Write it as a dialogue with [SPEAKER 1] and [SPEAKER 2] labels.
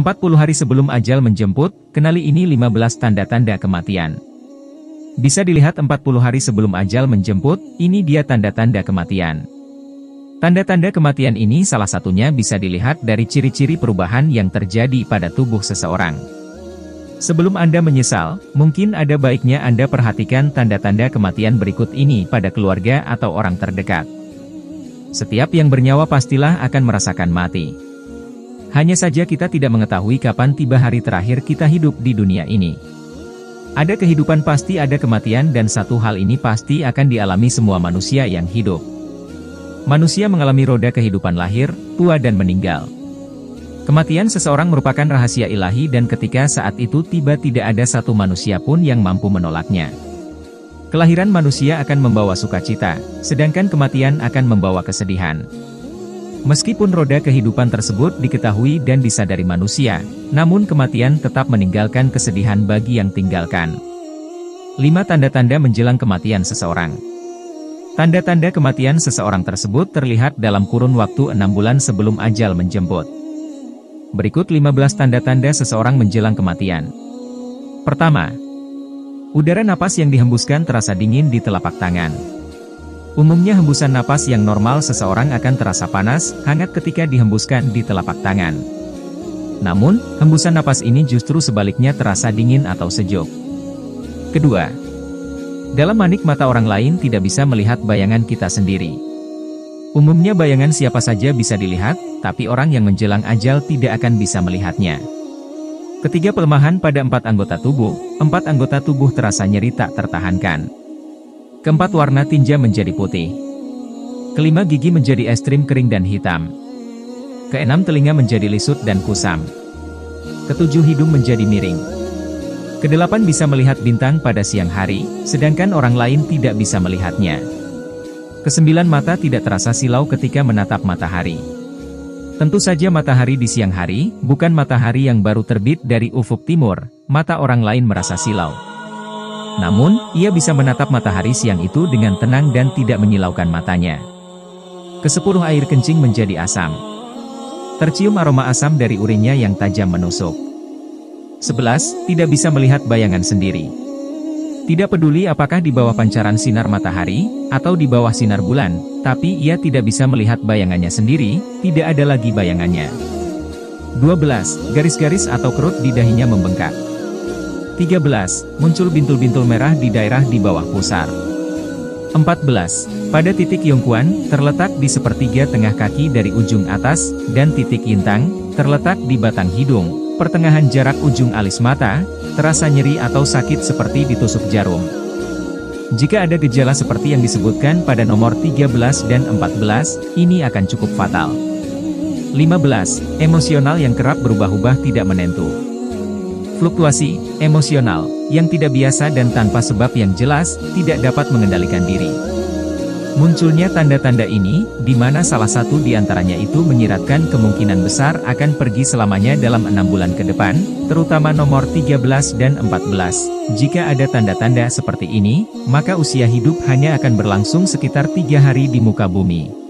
[SPEAKER 1] 40 hari sebelum ajal menjemput, kenali ini 15 tanda-tanda kematian. Bisa dilihat 40 hari sebelum ajal menjemput, ini dia tanda-tanda kematian. Tanda-tanda kematian ini salah satunya bisa dilihat dari ciri-ciri perubahan yang terjadi pada tubuh seseorang. Sebelum Anda menyesal, mungkin ada baiknya Anda perhatikan tanda-tanda kematian berikut ini pada keluarga atau orang terdekat. Setiap yang bernyawa pastilah akan merasakan mati. Hanya saja kita tidak mengetahui kapan tiba hari terakhir kita hidup di dunia ini. Ada kehidupan pasti ada kematian dan satu hal ini pasti akan dialami semua manusia yang hidup. Manusia mengalami roda kehidupan lahir, tua dan meninggal. Kematian seseorang merupakan rahasia ilahi dan ketika saat itu tiba tidak ada satu manusia pun yang mampu menolaknya. Kelahiran manusia akan membawa sukacita, sedangkan kematian akan membawa kesedihan. Meskipun roda kehidupan tersebut diketahui dan disadari manusia, namun kematian tetap meninggalkan kesedihan bagi yang tinggalkan. 5 tanda-tanda menjelang kematian seseorang. Tanda-tanda kematian seseorang tersebut terlihat dalam kurun waktu 6 bulan sebelum ajal menjemput. Berikut 15 tanda-tanda seseorang menjelang kematian. Pertama, udara napas yang dihembuskan terasa dingin di telapak tangan. Umumnya hembusan napas yang normal seseorang akan terasa panas, hangat ketika dihembuskan di telapak tangan. Namun, hembusan napas ini justru sebaliknya terasa dingin atau sejuk. Kedua, dalam manik mata orang lain tidak bisa melihat bayangan kita sendiri. Umumnya bayangan siapa saja bisa dilihat, tapi orang yang menjelang ajal tidak akan bisa melihatnya. Ketiga, pelemahan pada 4 anggota tubuh. 4 anggota tubuh terasa nyeri tak tertahankan. Keempat, warna tinja menjadi putih. Kelima, gigi menjadi ekstrim kering dan hitam. Keenam, telinga menjadi lisut dan kusam. Ketujuh, hidung menjadi miring. Kedelapan, bisa melihat bintang pada siang hari, sedangkan orang lain tidak bisa melihatnya. Kesembilan, mata tidak terasa silau ketika menatap matahari. Tentu saja matahari di siang hari, bukan matahari yang baru terbit dari ufuk timur, mata orang lain merasa silau. Namun, ia bisa menatap matahari siang itu dengan tenang dan tidak menyilaukan matanya. Kesepuluh, air kencing menjadi asam. Tercium aroma asam dari urinnya yang tajam menusuk. 11, tidak bisa melihat bayangan sendiri. Tidak peduli apakah di bawah pancaran sinar matahari, atau di bawah sinar bulan, tapi ia tidak bisa melihat bayangannya sendiri, tidak ada lagi bayangannya. 12, garis-garis atau kerut di dahinya membengkak. 13, muncul bintul-bintul merah di daerah di bawah pusar. 14, pada titik Yongkuan, terletak di sepertiga tengah kaki dari ujung atas, dan titik Yintang, terletak di batang hidung, pertengahan jarak ujung alis mata, terasa nyeri atau sakit seperti ditusuk jarum. Jika ada gejala seperti yang disebutkan pada nomor 13 dan 14, ini akan cukup fatal. 15, emosional yang kerap berubah-ubah tidak menentu. Fluktuasi emosional yang tidak biasa dan tanpa sebab yang jelas, tidak dapat mengendalikan diri. Munculnya tanda-tanda ini, di mana salah satu di antaranya itu menyiratkan kemungkinan besar akan pergi selamanya dalam 6 bulan ke depan, terutama nomor 13 dan 14. Jika ada tanda-tanda seperti ini, maka usia hidup hanya akan berlangsung sekitar 3 hari di muka bumi.